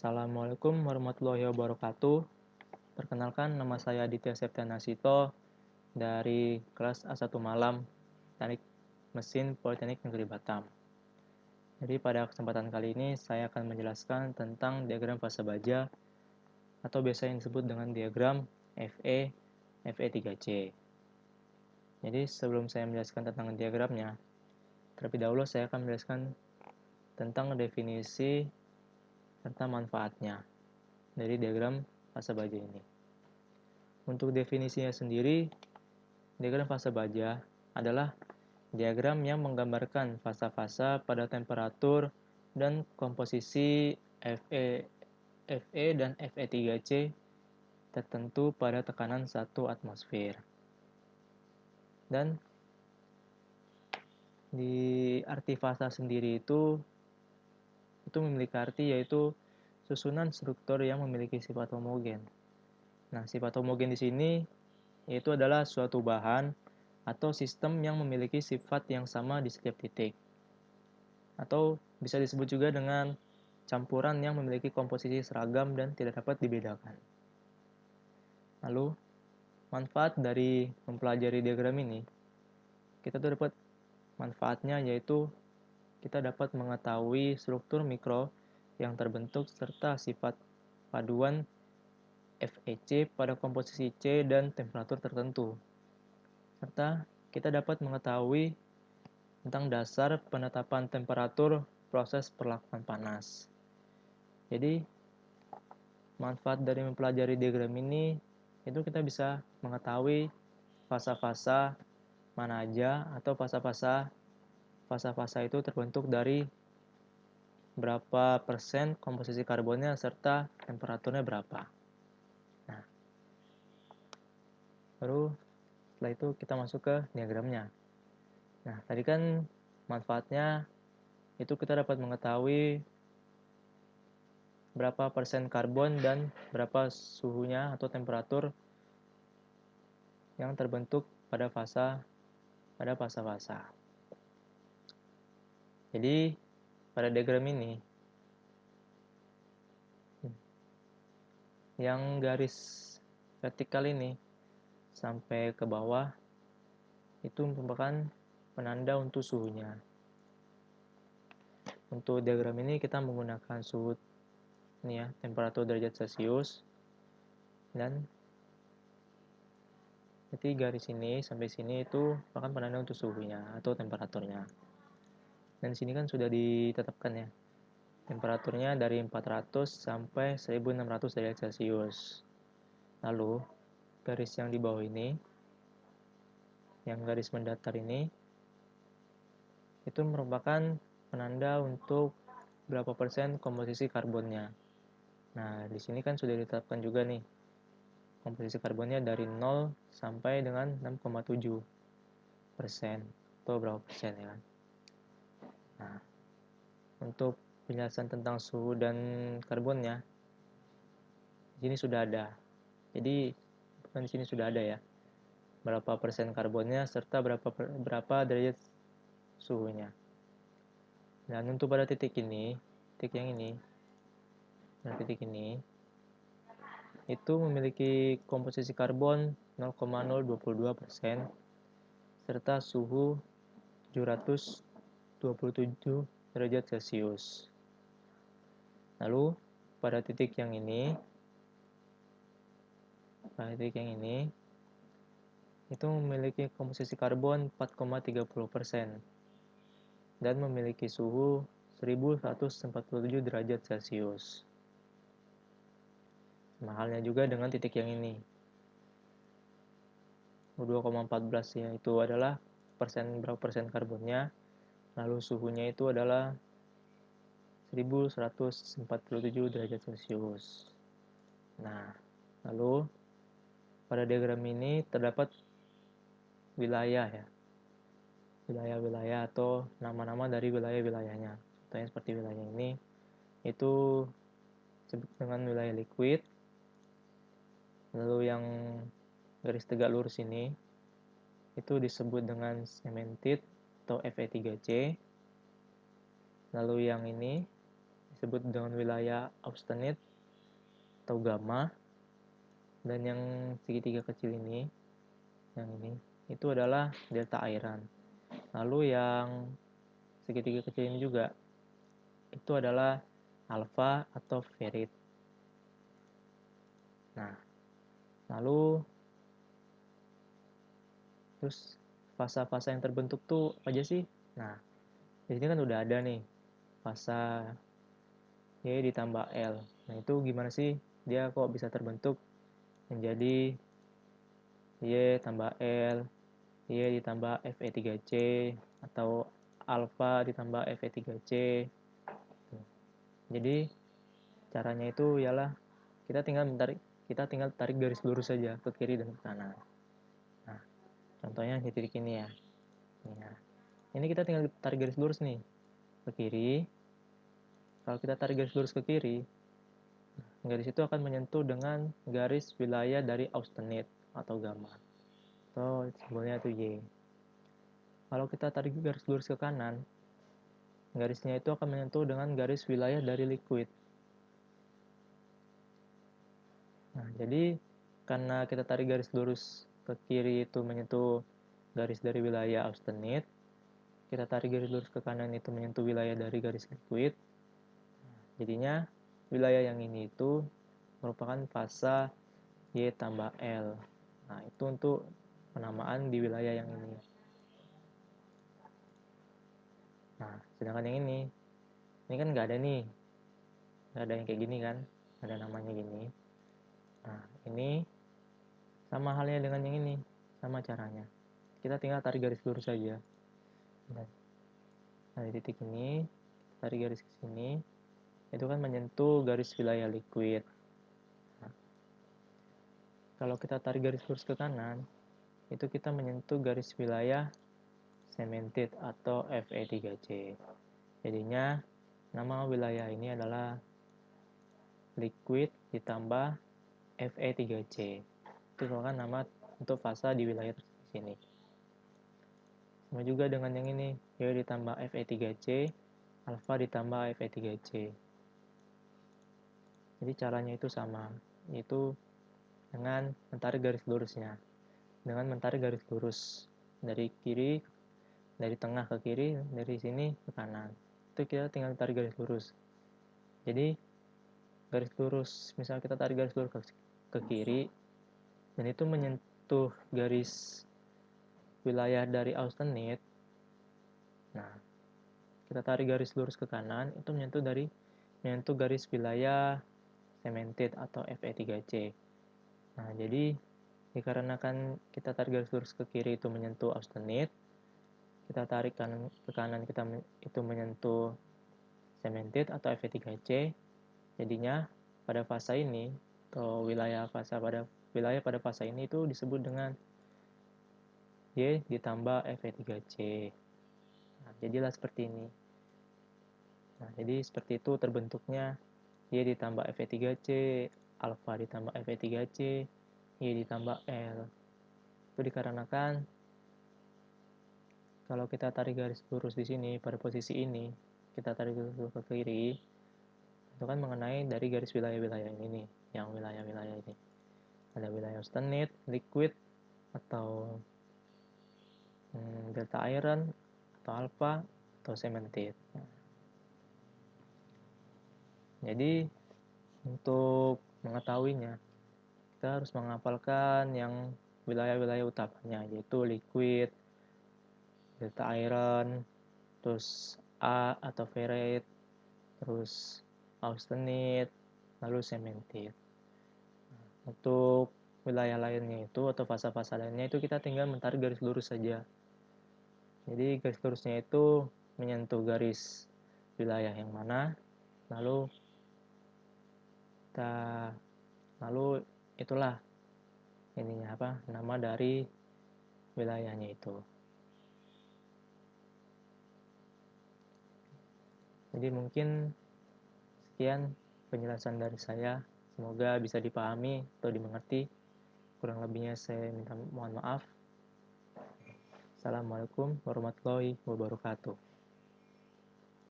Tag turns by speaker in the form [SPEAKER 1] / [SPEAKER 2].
[SPEAKER 1] Assalamualaikum warahmatullahi wabarakatuh. Perkenalkan, nama saya Aditya Septianasito dari kelas A1 Malam, Teknik Mesin Politeknik Negeri Batam. Jadi pada kesempatan kali ini saya akan menjelaskan tentang diagram fase baja atau biasa yang disebut dengan diagram FE, FE3C. Jadi sebelum saya menjelaskan tentang diagramnya, terlebih dahulu saya akan menjelaskan tentang definisi serta manfaatnya dari diagram fase baja ini. Untuk definisinya sendiri, diagram fase baja adalah diagram yang menggambarkan fasa-fasa pada temperatur dan komposisi Fe dan Fe3C tertentu pada tekanan 1 atmosfer. Dan di arti fasa sendiri itu memiliki arti yaitu susunan struktur yang memiliki sifat homogen. Nah, sifat homogen di sini yaitu adalah suatu bahan atau sistem yang memiliki sifat yang sama di setiap titik. Atau bisa disebut juga dengan campuran yang memiliki komposisi seragam dan tidak dapat dibedakan. Lalu, manfaat dari mempelajari diagram ini, kita tuh dapat manfaatnya yaitu kita dapat mengetahui struktur mikro yang terbentuk serta sifat paduan FEC pada komposisi C dan temperatur tertentu. Serta kita dapat mengetahui tentang dasar penetapan temperatur proses perlakuan panas. Jadi, manfaat dari mempelajari diagram ini itu kita bisa mengetahui fasa-fasa mana aja atau fasa-fasa itu terbentuk dari berapa persen komposisi karbonnya serta temperaturnya berapa. Nah, baru setelah itu kita masuk ke diagramnya. Nah, tadi kan manfaatnya itu kita dapat mengetahui berapa persen karbon dan berapa suhunya atau temperatur yang terbentuk pada fasa-fasa. Jadi pada diagram ini yang garis vertikal ini sampai ke bawah itu merupakan penanda untuk suhunya. Untuk diagram ini kita menggunakan suhu ini ya, temperatur derajat Celcius, dan jadi garis ini sampai sini itu merupakan penanda untuk suhunya atau temperaturnya. Dan di sini kan sudah ditetapkan ya, temperaturnya dari 400 sampai 1600 derajat Celcius. Lalu garis yang di bawah ini, yang garis mendatar ini, itu merupakan penanda untuk berapa persen komposisi karbonnya. Nah, di sini kan sudah ditetapkan juga nih, komposisi karbonnya dari 0 sampai dengan 6,7% atau berapa persen ya kan. Nah, untuk penjelasan tentang suhu dan karbonnya, di sini sudah ada. Jadi, di sini sudah ada ya, berapa persen karbonnya serta berapa derajat suhunya. Dan untuk pada titik ini, titik yang ini, dan titik ini, itu memiliki komposisi karbon 0,022% serta suhu 727 derajat Celcius. Lalu pada titik yang ini itu memiliki komposisi karbon 4,30% dan memiliki suhu 1147 derajat Celcius. Sama halnya juga dengan titik yang ini. 2,14 ya, itu adalah berapa persen karbonnya, lalu suhunya itu adalah 1147 derajat Celcius. Nah, lalu pada diagram ini terdapat wilayah ya, wilayah-wilayah atau nama-nama dari wilayah-wilayahnya. Contohnya seperti wilayah ini itu disebut dengan wilayah liquid. Lalu yang garis tegak lurus ini itu disebut dengan cemented atau Fe3C. Lalu yang ini disebut dengan wilayah austenit atau gamma, dan yang segitiga kecil ini, yang ini, itu adalah delta Iran. Lalu yang segitiga kecil ini juga, itu adalah alfa atau ferit. Nah, lalu terus fasa-fasa yang terbentuk tuh apa aja sih? Nah, di sini kan udah ada nih fasa Y ditambah L. Nah, itu gimana sih dia kok bisa terbentuk menjadi Y tambah L, Y ditambah Fe3C, atau alfa ditambah Fe3C. Jadi caranya itu ialah kita tinggal tarik garis lurus saja ke kiri dan ke kanan. Nah, contohnya di titik ini ya. Ini kita tinggal tarik garis lurus nih ke kiri. Kalau kita tarik garis lurus ke kiri, garis itu akan menyentuh dengan garis wilayah dari austenit atau gamma. Atau simbolnya itu Y. Kalau kita tarik garis lurus ke kanan, garisnya itu akan menyentuh dengan garis wilayah dari liquid. Nah, jadi karena kita tarik garis lurus ke kiri itu menyentuh garis dari wilayah austenit, kita tarik garis lurus ke kanan itu menyentuh wilayah dari garis liquid. Jadinya wilayah yang ini itu merupakan fasa Y tambah L. Nah, itu untuk penamaan di wilayah yang ini. Nah, sedangkan yang ini kan nggak ada nih. Nggak ada yang kayak gini kan. Ada namanya gini. Nah, ini sama halnya dengan yang ini. Sama caranya. Kita tinggal tarik garis lurus saja. Nah, di titik ini, tarik garis ke sini, itu kan menyentuh garis wilayah liquid. Nah, kalau kita tarik garis lurus ke kanan, itu kita menyentuh garis wilayah cemented atau Fe3C. Jadinya nama wilayah ini adalah liquid ditambah Fe3C. Itu merupakan nama untuk fasa di wilayah sini. Sama juga dengan yang ini, Y ditambah Fe3C, alfa ditambah Fe3C. Jadi caranya itu sama, yaitu dengan mentarik garis lurusnya. Dengan mentarik garis lurus dari kiri, dari tengah ke kiri, dari sini ke kanan. Itu kita tinggal tarik garis lurus. Jadi garis lurus, misalnya kita tarik garis lurus ke kiri, dan itu menyentuh garis wilayah dari austenit. Nah, kita tarik garis lurus ke kanan, itu menyentuh garis wilayah cemented atau Fe3C. Nah, jadi dikarenakan kita tarik garis lurus ke kiri itu menyentuh austenit, kita tarik ke kanan itu menyentuh cemented atau Fe3C. Jadinya pada fasa ini atau wilayah pada fasa ini itu disebut dengan Y ditambah Fe3C. Nah, jadilah seperti ini. Nah, jadi seperti itu terbentuknya Y ditambah Fe3C, alfa ditambah Fe3C, Y ditambah L. Itu dikarenakan kalau kita tarik garis lurus di sini pada posisi ini, kita tarik garis lurus ke kiri, itu kan mengenai dari garis wilayah-wilayah ini nih, yang wilayah-wilayah ini. Ada wilayah austenit, liquid, atau delta iron, atau alpha, atau cemented. Jadi untuk mengetahuinya, kita harus menghafalkan yang wilayah-wilayah utamanya, yaitu liquid, delta iron, terus A atau ferrite, terus austenit, lalu cemented. Untuk wilayah lainnya itu atau fasa-fasa lainnya itu kita tinggal mentarik garis lurus saja. Jadi garis lurusnya itu menyentuh garis wilayah yang mana, lalu itulah ininya nama dari wilayahnya itu. Jadi mungkin sekian penjelasan dari saya, semoga bisa dipahami atau dimengerti. Kurang lebihnya saya mohon maaf. Assalamualaikum warahmatullahi wabarakatuh.